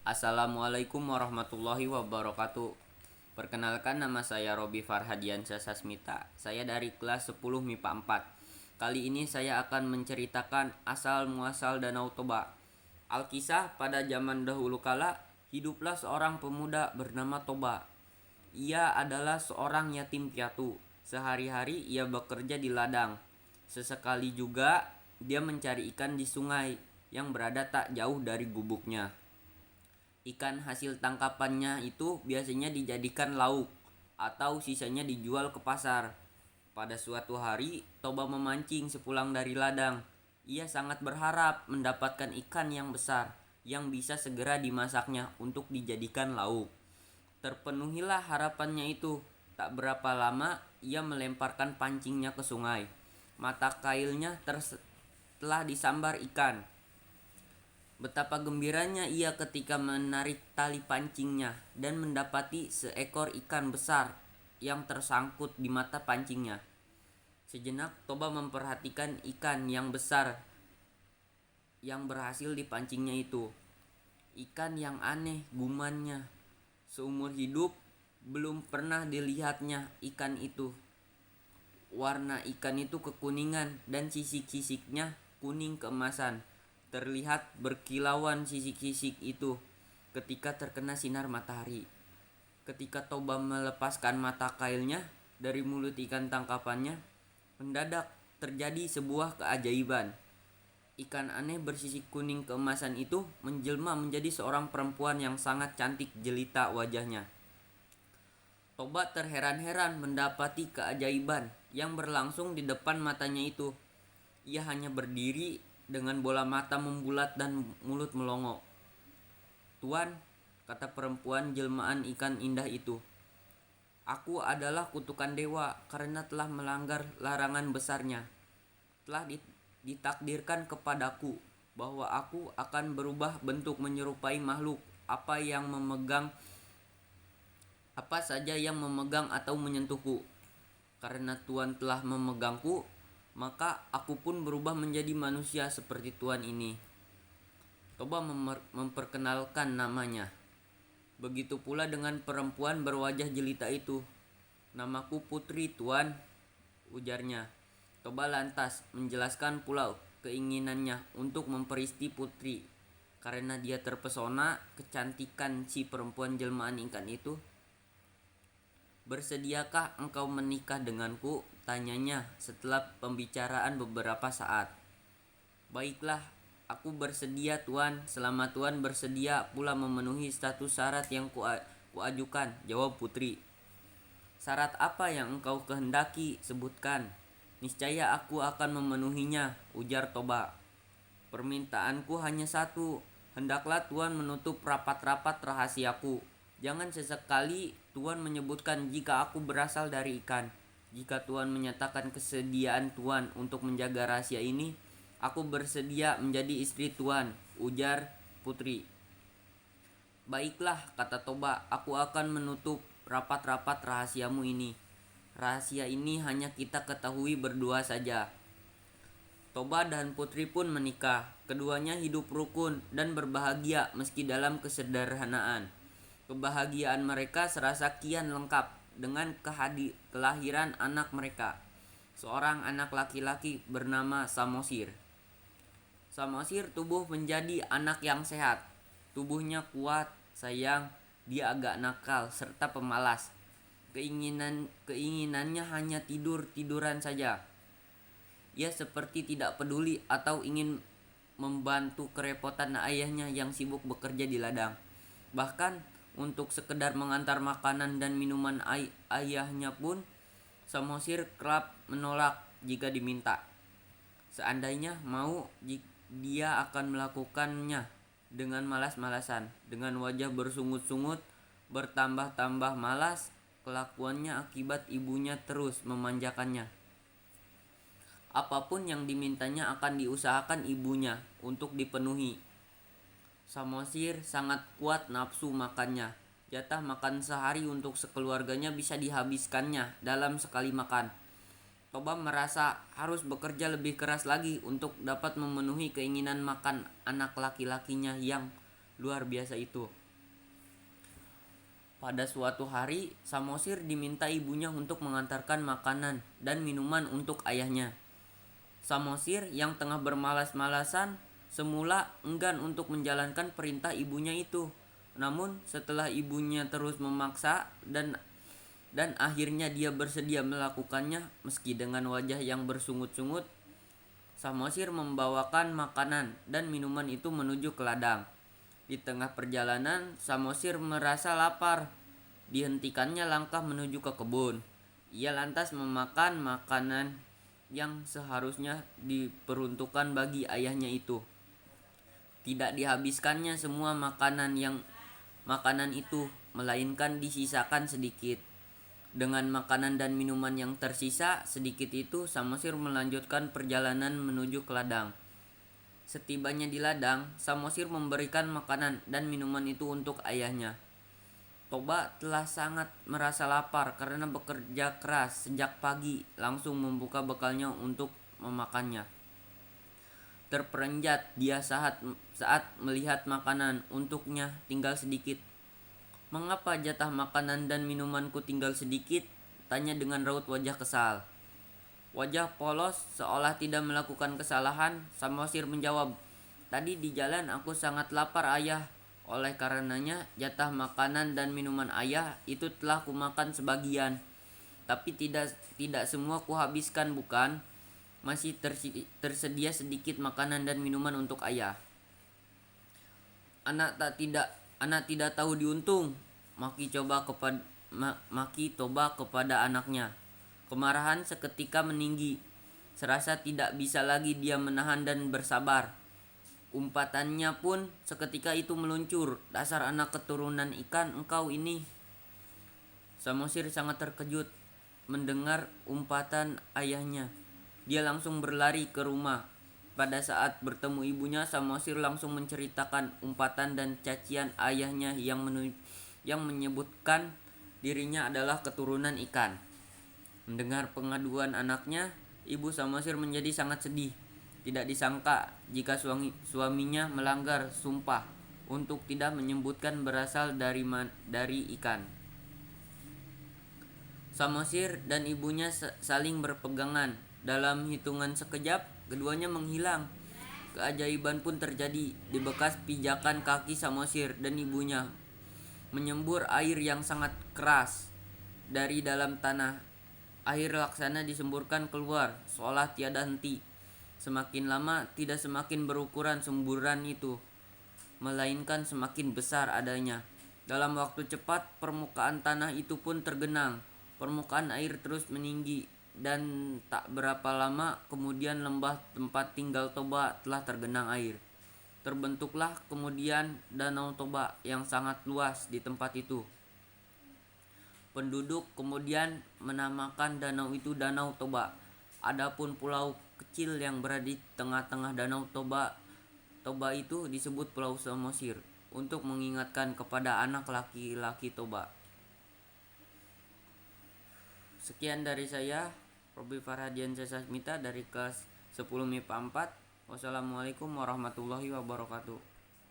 Assalamualaikum warahmatullahi wabarakatuh. Perkenalkan, nama saya Robi Farhadiansyah Sasmita. Saya dari kelas 10 MIPA 4. Kali ini saya akan menceritakan asal muasal Danau Toba. Alkisah, pada zaman dahulu kala, hiduplah seorang pemuda bernama Toba. Ia adalah seorang yatim piatu. Sehari-hari ia bekerja di ladang. Sesekali juga dia mencari ikan di sungai yang berada tak jauh dari gubuknya. Ikan hasil tangkapannya itu biasanya dijadikan lauk atau sisanya dijual ke pasar. Pada suatu hari, Toba memancing sepulang dari ladang. Ia sangat berharap mendapatkan ikan yang besar yang bisa segera dimasaknya untuk dijadikan lauk. Terpenuhilah harapannya itu. Tak berapa lama ia melemparkan pancingnya ke sungai. Mata kailnya telah disambar ikan. Betapa gembiranya ia ketika menarik tali pancingnya dan mendapati seekor ikan besar yang tersangkut di mata pancingnya. Sejenak Toba memperhatikan ikan yang besar yang berhasil dipancingnya itu. Ikan yang aneh, gumannya. Seumur hidup belum pernah dilihatnya ikan itu. Warna ikan itu kekuningan dan sisik-sisiknya kuning keemasan. Terlihat berkilauan sisik-sisik itu ketika terkena sinar matahari. Ketika Toba melepaskan mata kailnya dari mulut ikan tangkapannya, mendadak terjadi sebuah keajaiban. Ikan aneh bersisik kuning keemasan itu menjelma menjadi seorang perempuan yang sangat cantik jelita wajahnya. Toba terheran-heran mendapati keajaiban yang berlangsung di depan matanya itu. Ia hanya berdiri dengan bola mata membulat dan mulut melongo. "Tuan," kata perempuan jelmaan ikan indah itu, "aku adalah kutukan dewa karena telah melanggar larangan besarnya. Telah ditakdirkan kepadaku bahwa aku akan berubah bentuk menyerupai makhluk apa saja yang memegang atau menyentuhku. Karena Tuan telah memegangku, maka aku pun berubah menjadi manusia seperti Tuan ini." Toba memperkenalkan namanya. Begitu pula dengan perempuan berwajah jelita itu. "Namaku Putri, Tuan," ujarnya. Toba lantas menjelaskan pula keinginannya untuk memperisti Putri. Karena dia terpesona kecantikan si perempuan jelmaan ikan itu. "Bersediakah engkau menikah denganku?" tanyanya setelah pembicaraan beberapa saat. "Baiklah, aku bersedia, Tuan, selama Tuan bersedia pula memenuhi status syarat yang kuajukan," jawab Putri. "Syarat apa yang engkau kehendaki? Sebutkan. Niscaya aku akan memenuhinya," ujar Toba. "Permintaanku hanya satu. Hendaklah Tuan menutup rapat-rapat rahasiaku. Jangan sesekali Tuan menyebutkan jika aku berasal dari ikan. Jika Tuan menyatakan kesediaan Tuan untuk menjaga rahasia ini, aku bersedia menjadi istri Tuan," ujar Putri. "Baiklah," kata Toba, "aku akan menutup rapat-rapat rahasiamu ini. Rahasia ini hanya kita ketahui berdua saja." Toba dan Putri pun menikah. Keduanya hidup rukun dan berbahagia meski dalam kesederhanaan. Kebahagiaan mereka serasa kian lengkap dengan kelahiran anak mereka, seorang anak laki-laki bernama Samosir. Samosir tumbuh menjadi anak yang sehat. Tubuhnya kuat, sayang, dia agak nakal serta pemalas. Keinginannya hanya tiduran saja. Ia seperti tidak peduli atau ingin membantu kerepotan ayahnya yang sibuk bekerja di ladang. Bahkan untuk sekedar mengantar makanan dan minuman ayahnya pun Samosir kerap menolak jika diminta. Seandainya mau, dia akan melakukannya dengan malas-malasan. Dengan wajah bersungut-sungut, bertambah-tambah malas kelakuannya akibat ibunya terus memanjakannya. Apapun yang dimintanya akan diusahakan ibunya untuk dipenuhi. Samosir sangat kuat nafsu makannya. Jatah makan sehari untuk sekeluarganya bisa dihabiskannya dalam sekali makan. Toba merasa harus bekerja lebih keras lagi untuk dapat memenuhi keinginan makan anak laki-lakinya yang luar biasa itu. Pada suatu hari, Samosir diminta ibunya untuk mengantarkan makanan dan minuman untuk ayahnya. Samosir yang tengah bermalas-malasan semula enggan untuk menjalankan perintah ibunya itu. Namun setelah ibunya terus memaksa dan akhirnya dia bersedia melakukannya meski dengan wajah yang bersungut-sungut, Samosir membawakan makanan dan minuman itu menuju ke ladang. Di tengah perjalanan, Samosir merasa lapar. Dihentikannya langkah menuju ke kebun. Ia lantas memakan makanan yang seharusnya diperuntukkan bagi ayahnya itu. Tidak dihabiskannya semua makanan itu, melainkan disisakan sedikit. Dengan makanan dan minuman yang tersisa sedikit itu, Samosir melanjutkan perjalanan menuju ke ladang. Setibanya di ladang, Samosir memberikan makanan dan minuman itu untuk ayahnya. Toba telah sangat merasa lapar karena bekerja keras sejak pagi, langsung membuka bekalnya untuk memakannya. Terperanjat dia saat melihat makanan untuknya tinggal sedikit. "Mengapa jatah makanan dan minumanku tinggal sedikit?" tanya dengan raut wajah kesal. Wajah polos seolah tidak melakukan kesalahan, Samosir menjawab, "Tadi di jalan aku sangat lapar ayah. Oleh karenanya jatah makanan dan minuman ayah itu telah kumakan sebagian. Tapi tidak semua kuhabiskan bukan? Masih tersedia sedikit makanan dan minuman untuk ayah." Anak tidak tahu diuntung, Maki Toba kepada anaknya. Kemarahan seketika meninggi. Serasa tidak bisa lagi dia menahan dan bersabar. Umpatannya pun seketika itu meluncur. "Dasar anak keturunan ikan engkau ini!" Samosir sangat terkejut mendengar umpatan ayahnya. Dia langsung berlari ke rumah. Pada saat bertemu ibunya, Samosir langsung menceritakan umpatan dan cacian ayahnya yang menyebutkan dirinya adalah keturunan ikan. Mendengar pengaduan anaknya, ibu Samosir menjadi sangat sedih. Tidak disangka jika suaminya melanggar sumpah untuk tidak menyebutkan berasal dari ikan. Samosir dan ibunya saling berpegangan. Dalam hitungan sekejap, keduanya menghilang. Keajaiban pun terjadi. Di bekas pijakan kaki Samosir dan ibunya menyembur air yang sangat keras dari dalam tanah. Air laksana disemburkan keluar seolah tiada henti. Semakin lama tidak semakin berukuran semburan itu, melainkan semakin besar adanya. Dalam waktu cepat permukaan tanah itu pun tergenang. Permukaan air terus meninggi dan tak berapa lama kemudian lembah tempat tinggal Toba telah tergenang air. Terbentuklah kemudian Danau Toba yang sangat luas di tempat itu. Penduduk kemudian menamakan danau itu Danau Toba. Adapun pulau kecil yang berada di tengah-tengah Danau Toba itu disebut Pulau Samosir untuk mengingatkan kepada anak laki-laki Toba. Sekian dari saya, Robi Farhadiansyah Sasmita dari kelas 10 MIPA 4. Wassalamualaikum warahmatullahi wabarakatuh.